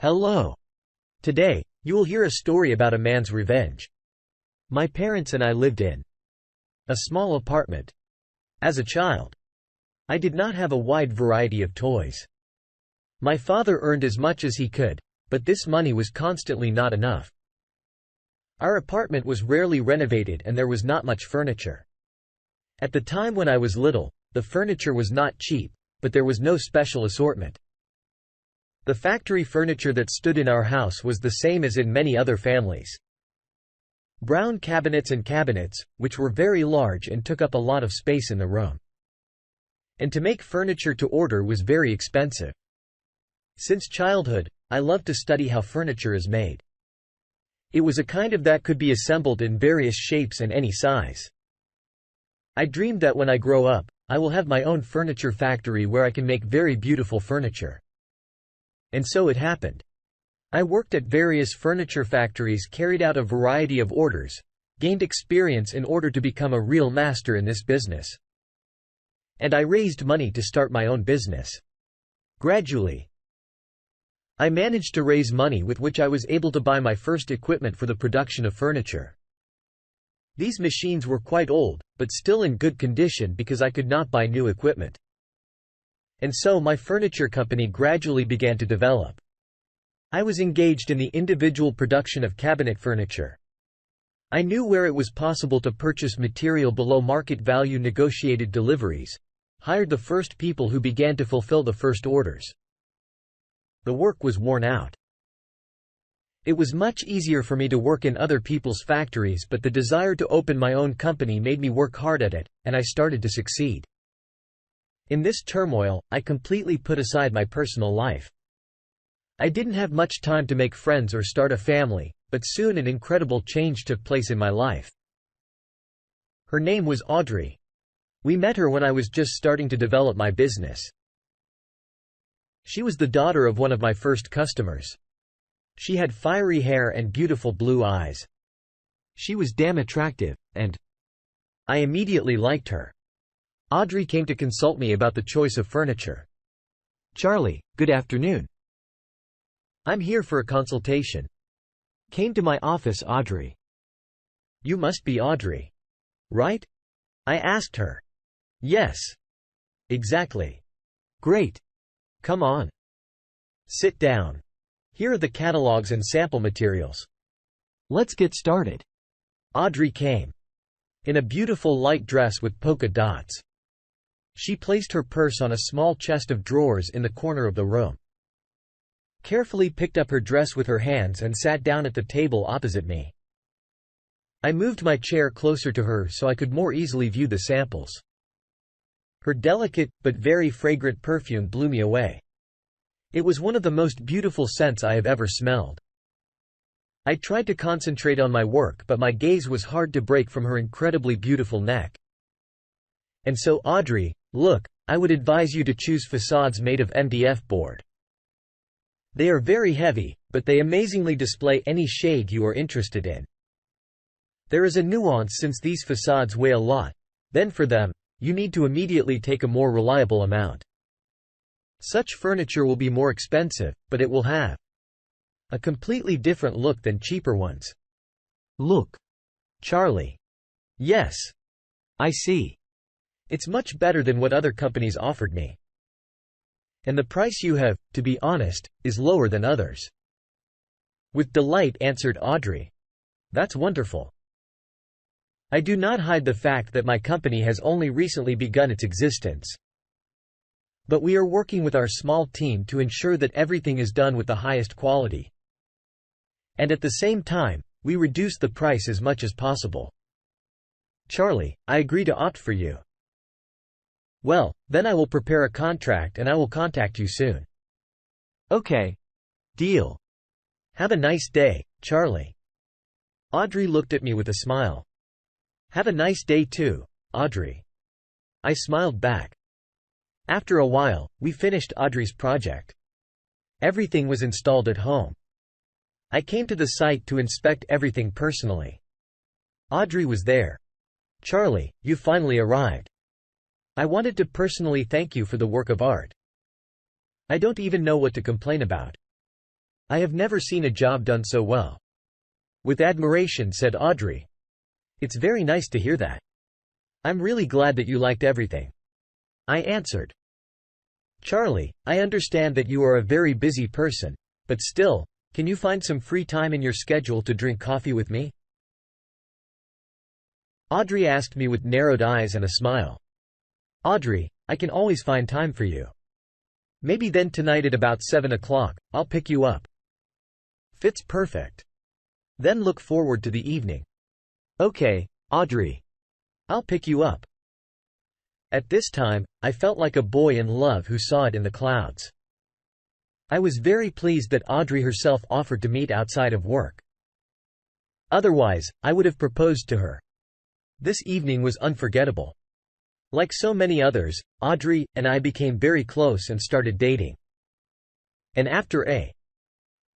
Hello. Today, you will hear a story about a man's revenge. My parents and I lived in a small apartment. As a child, I did not have a wide variety of toys. My father earned as much as he could, but this money was constantly not enough. Our apartment was rarely renovated and there was not much furniture. At the time when I was little, the furniture was not cheap, but there was no special assortment. The factory furniture that stood in our house was the same as in many other families. Brown cabinets and cabinets, which were very large and took up a lot of space in the room. And to make furniture to order was very expensive. Since childhood, I loved to study how furniture is made. It was a kind of that could be assembled in various shapes and any size. I dreamed that when I grow up, I will have my own furniture factory where I can make very beautiful furniture. And so it happened. I worked at various furniture factories, carried out a variety of orders, gained experience in order to become a real master in this business. And I raised money to start my own business. Gradually, I managed to raise money with which I was able to buy my first equipment for the production of furniture. These machines were quite old, but still in good condition because I could not buy new equipment. And so my furniture company gradually began to develop. I was engaged in the individual production of cabinet furniture. I knew where it was possible to purchase material below market value, negotiated deliveries, hired the first people who began to fulfill the first orders. The work was worn out. It was much easier for me to work in other people's factories, but the desire to open my own company made me work hard at it, and I started to succeed. In this turmoil, I completely put aside my personal life. I didn't have much time to make friends or start a family, but soon an incredible change took place in my life. Her name was Audrey. We met her when I was just starting to develop my business. She was the daughter of one of my first customers. She had fiery hair and beautiful blue eyes. She was damn attractive, and I immediately liked her. Audrey came to consult me about the choice of furniture. "Charlie, good afternoon. I'm here for a consultation." Came to my office Audrey. "You must be Audrey, right?" I asked her. "Yes. Exactly." "Great. Come on. Sit down. Here are the catalogs and sample materials. Let's get started." Audrey came in a beautiful light dress with polka dots. She placed her purse on a small chest of drawers in the corner of the room, carefully picked up her dress with her hands and sat down at the table opposite me. I moved my chair closer to her so I could more easily view the samples. Her delicate, but very fragrant perfume blew me away. It was one of the most beautiful scents I have ever smelled. I tried to concentrate on my work, but my gaze was hard to break from her incredibly beautiful neck. "And so Audrey, look, I would advise you to choose facades made of MDF board. They are very heavy, but they amazingly display any shade you are interested in. There is a nuance since these facades weigh a lot, then for them, you need to immediately take a more reliable amount. Such furniture will be more expensive, but it will have a completely different look than cheaper ones." "Look, Charlie." "Yes. I see. It's much better than what other companies offered me. And the price you have, to be honest, is lower than others." With delight answered Audrey. "That's wonderful. I do not hide the fact that my company has only recently begun its existence. But we are working with our small team to ensure that everything is done with the highest quality. And at the same time, we reduce the price as much as possible. Charlie, I agree to opt for you." "Well, then I will prepare a contract and I will contact you soon." "Okay. Deal. Have a nice day, Charlie." Audrey looked at me with a smile. "Have a nice day too, Audrey." I smiled back. After a while, we finished Audrey's project. Everything was installed at home. I came to the site to inspect everything personally. Audrey was there. "Charlie, you finally arrived. I wanted to personally thank you for the work of art. I don't even know what to complain about. I have never seen a job done so well." With admiration, said Audrey. "It's very nice to hear that. I'm really glad that you liked everything," I answered. "Charlie, I understand that you are a very busy person, but still, can you find some free time in your schedule to drink coffee with me?" Audrey asked me with narrowed eyes and a smile. "Audrey, I can always find time for you. Maybe then tonight at about 7 o'clock, I'll pick you up." "Fits perfect. Then look forward to the evening." "Okay, Audrey. I'll pick you up." At this time, I felt like a boy in love who saw it in the clouds. I was very pleased that Audrey herself offered to meet outside of work. Otherwise, I would have proposed to her. This evening was unforgettable. Like so many others, Audrey and I became very close and started dating. And after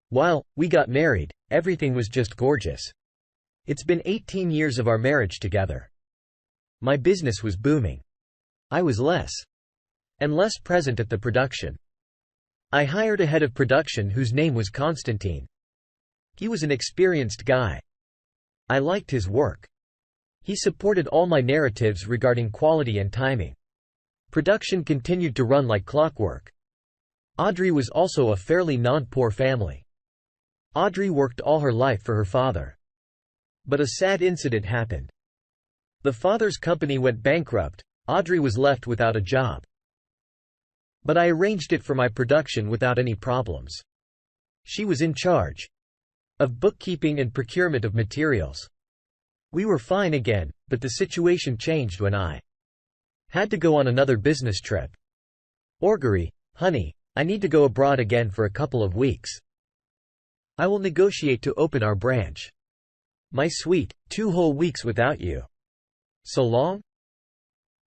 while we got married, everything was just gorgeous. It's been 18 years of our marriage together. My business was booming. I was less and less present at the production. I hired a head of production whose name was Constantine. He was an experienced guy. I liked his work. He supported all my narratives regarding quality and timing. Production continued to run like clockwork. Audrey was also a fairly non-poor family. Audrey worked all her life for her father. But a sad incident happened. The father's company went bankrupt. Audrey was left without a job. But I arranged it for my production without any problems. She was in charge of bookkeeping and procurement of materials. We were fine again, but the situation changed when I had to go on another business trip. "Orgary, honey, I need to go abroad again for a couple of weeks. I will negotiate to open our branch. My sweet, 2 whole weeks without you. So long?"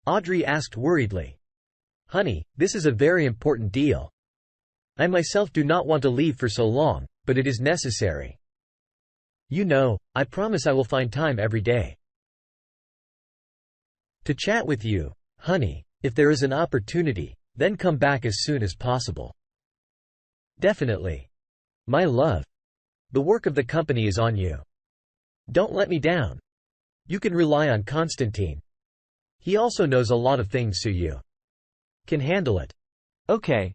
Audrey asked worriedly. "Honey, this is a very important deal. I myself do not want to leave for so long, but it is necessary. You know, I promise I will find time every day to chat with you, honey. If there is an opportunity, then come back as soon as possible." "Definitely. My love. The work of the company is on you. Don't let me down. You can rely on Constantine. He also knows a lot of things, so you can handle it." "Okay,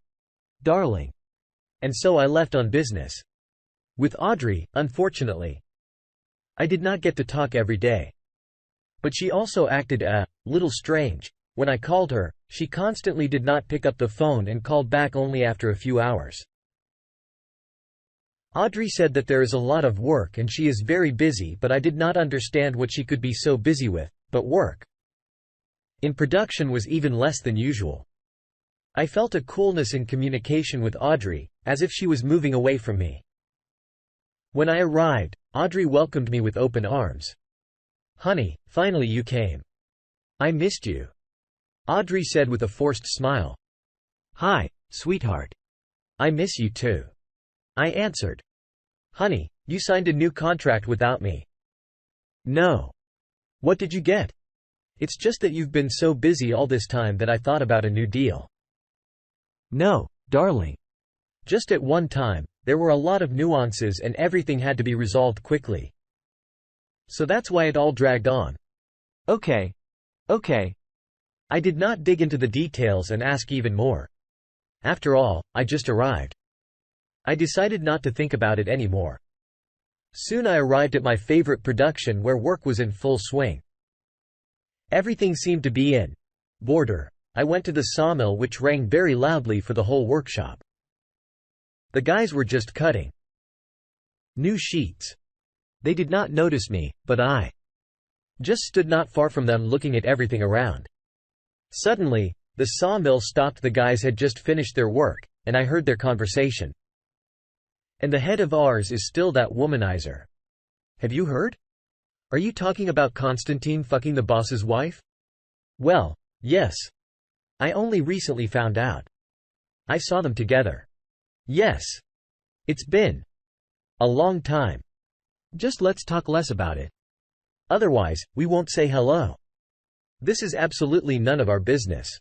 darling." And so I left on business. With Audrey, unfortunately, I did not get to talk every day. But she also acted a little strange. When I called her, she constantly did not pick up the phone and called back only after a few hours. Audrey said that there is a lot of work and she is very busy, but I did not understand what she could be so busy with, but work in production was even less than usual. I felt a coolness in communication with Audrey, as if she was moving away from me. When I arrived, Audrey welcomed me with open arms. "Honey, finally you came. I missed you," Audrey said with a forced smile. "Hi, sweetheart. I miss you too," I answered. "Honey, you signed a new contract without me." "No. What did you get?" "It's just that you've been so busy all this time that I thought about a new deal." "No, darling. Just at one time, there were a lot of nuances and everything had to be resolved quickly. So that's why it all dragged on." Okay. I did not dig into the details and ask even more. After all, I just arrived. I decided not to think about it anymore. Soon I arrived at my favorite production where work was in full swing. Everything seemed to be in order. I went to the sawmill, which rang very loudly for the whole workshop. The guys were just cutting new sheets. They did not notice me, but I just stood not far from them looking at everything around. Suddenly, the sawmill stopped. The guys had just finished their work, and I heard their conversation. "And the head of ours is still that womanizer. Have you heard? Are you talking about Constantine fucking the boss's wife?" "Well, yes. I only recently found out. I saw them together." "Yes. It's been a long time. Just let's talk less about it. Otherwise, we won't say hello. This is absolutely none of our business.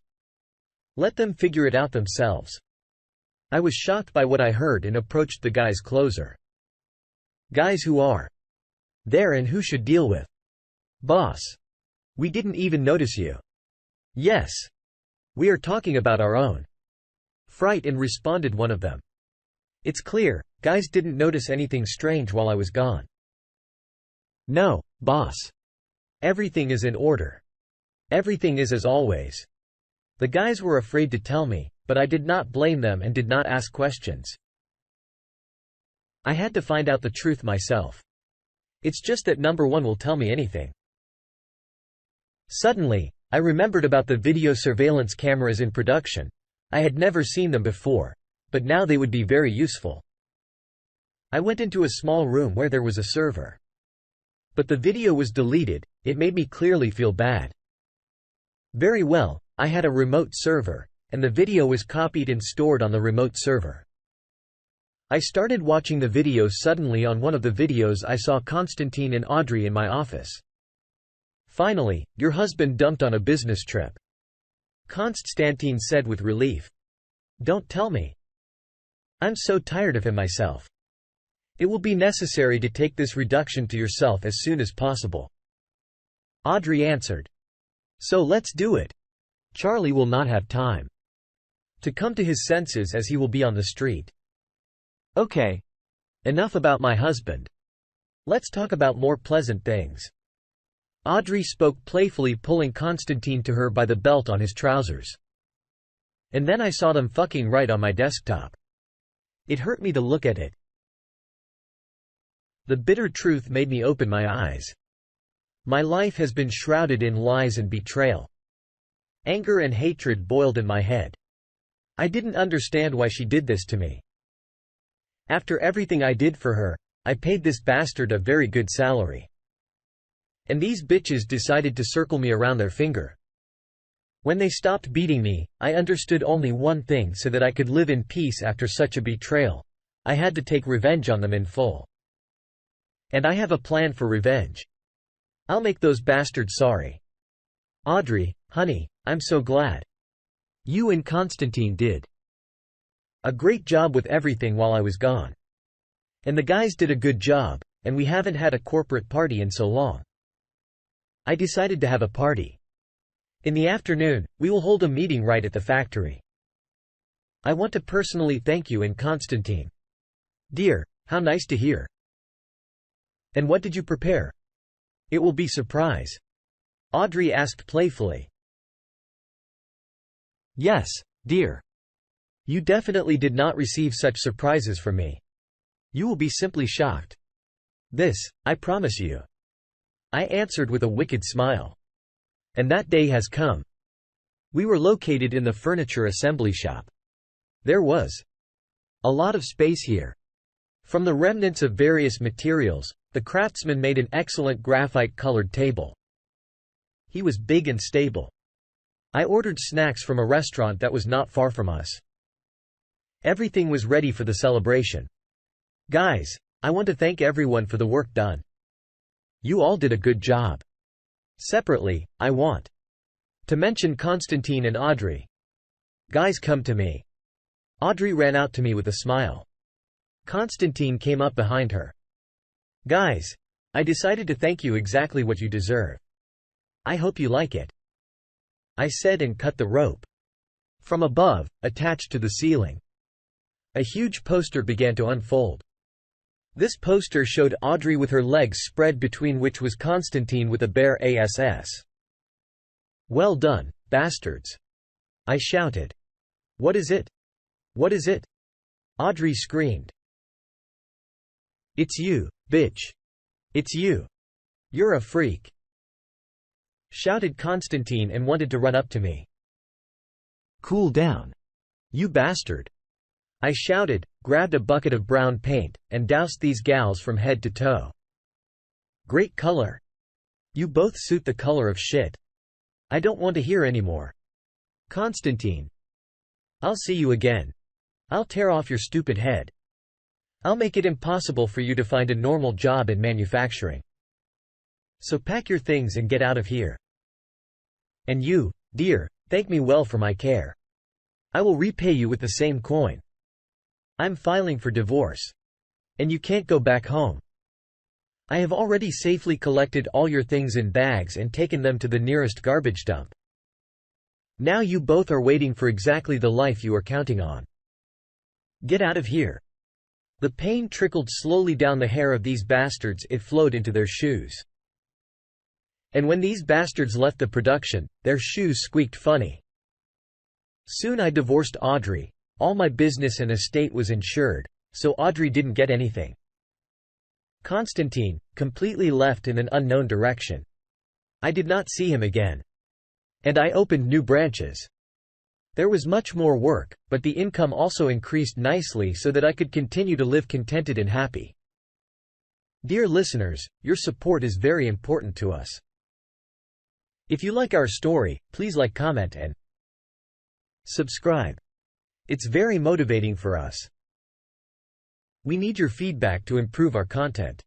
Let them figure it out themselves." I was shocked by what I heard and approached the guys closer. Guys who are there and who should deal with. Boss. We didn't even notice you. Yes. We are talking about our own. Fright, and responded one of them. It's clear, guys didn't notice anything strange while I was gone. No, boss. Everything is in order. Everything is as always. The guys were afraid to tell me, but I did not blame them and did not ask questions. I had to find out the truth myself. It's just that number one will tell me anything. Suddenly, I remembered about the video surveillance cameras in production. I had never seen them before, but now they would be very useful. I went into a small room where there was a server. But the video was deleted. It made me clearly feel bad. Very well, I had a remote server, and the video was copied and stored on the remote server. I started watching the video. Suddenly on one of the videos I saw Constantine and Audrey in my office. Finally, your husband dumped on a business trip. Constantine said with relief. Don't tell me. I'm so tired of him myself. It will be necessary to take this reduction to yourself as soon as possible. Audrey answered. So let's do it. Charlie will not have time to come to his senses as he will be on the street. Okay. Enough about my husband. Let's talk about more pleasant things. Audrey spoke playfully, pulling Constantine to her by the belt on his trousers. And then I saw them fucking right on my desktop. It hurt me to look at it. The bitter truth made me open my eyes. My life has been shrouded in lies and betrayal. Anger and hatred boiled in my head. I didn't understand why she did this to me. After everything I did for her, I paid this bastard a very good salary. And these bitches decided to circle me around their finger. When they stopped beating me, I understood only one thing: so that I could live in peace after such a betrayal, I had to take revenge on them in full. And I have a plan for revenge. I'll make those bastards sorry. Audrey, honey, I'm so glad. You and Constantine did a great job with everything while I was gone. And the guys did a good job, and we haven't had a corporate party in so long. I decided to have a party. In the afternoon, we will hold a meeting right at the factory. I want to personally thank you and Constantine. Dear, how nice to hear. And what did you prepare? It will be surprise. Audrey asked playfully. Yes, dear. You definitely did not receive such surprises from me. You will be simply shocked. This, I promise you. I answered with a wicked smile. And that day has come. We were located in the furniture assembly shop. There was a lot of space here. From the remnants of various materials, the craftsman made an excellent graphite-colored table. He was big and stable. I ordered snacks from a restaurant that was not far from us. Everything was ready for the celebration. Guys, I want to thank everyone for the work done. You all did a good job. Separately, I want to mention Constantine and Audrey. Guys, come to me. Audrey ran out to me with a smile. Constantine came up behind her. Guys, I decided to thank you exactly what you deserve. I hope you like it. I said and cut the rope. From above, attached to the ceiling, a huge poster began to unfold. This poster showed Audrey with her legs spread, between which was Constantine with a bare ass. Well done, bastards! I shouted. What is it? What is it? Audrey screamed. It's you, bitch. It's you. You're a freak, shouted Constantine and wanted to run up to me. Cool down, you bastard. I shouted, grabbed a bucket of brown paint, and doused these gals from head to toe. Great color. You both suit the color of shit. I don't want to hear anymore. Constantine. I'll see you again. I'll tear off your stupid head. I'll make it impossible for you to find a normal job in manufacturing. So pack your things and get out of here. And you, dear, thank me well for my care. I will repay you with the same coin. I'm filing for divorce. And you can't go back home. I have already safely collected all your things in bags and taken them to the nearest garbage dump. Now you both are waiting for exactly the life you are counting on. Get out of here." The pain trickled slowly down the hair of these bastards, it flowed into their shoes. And when these bastards left the production, their shoes squeaked funny. Soon I divorced Audrey. All my business and estate was insured, so Audrey didn't get anything. Constantine, completely left in an unknown direction. I did not see him again. And I opened new branches. There was much more work, but the income also increased nicely so that I could continue to live contented and happy. Dear listeners, your support is very important to us. If you like our story, please like, comment, and subscribe. It's very motivating for us. We need your feedback to improve our content.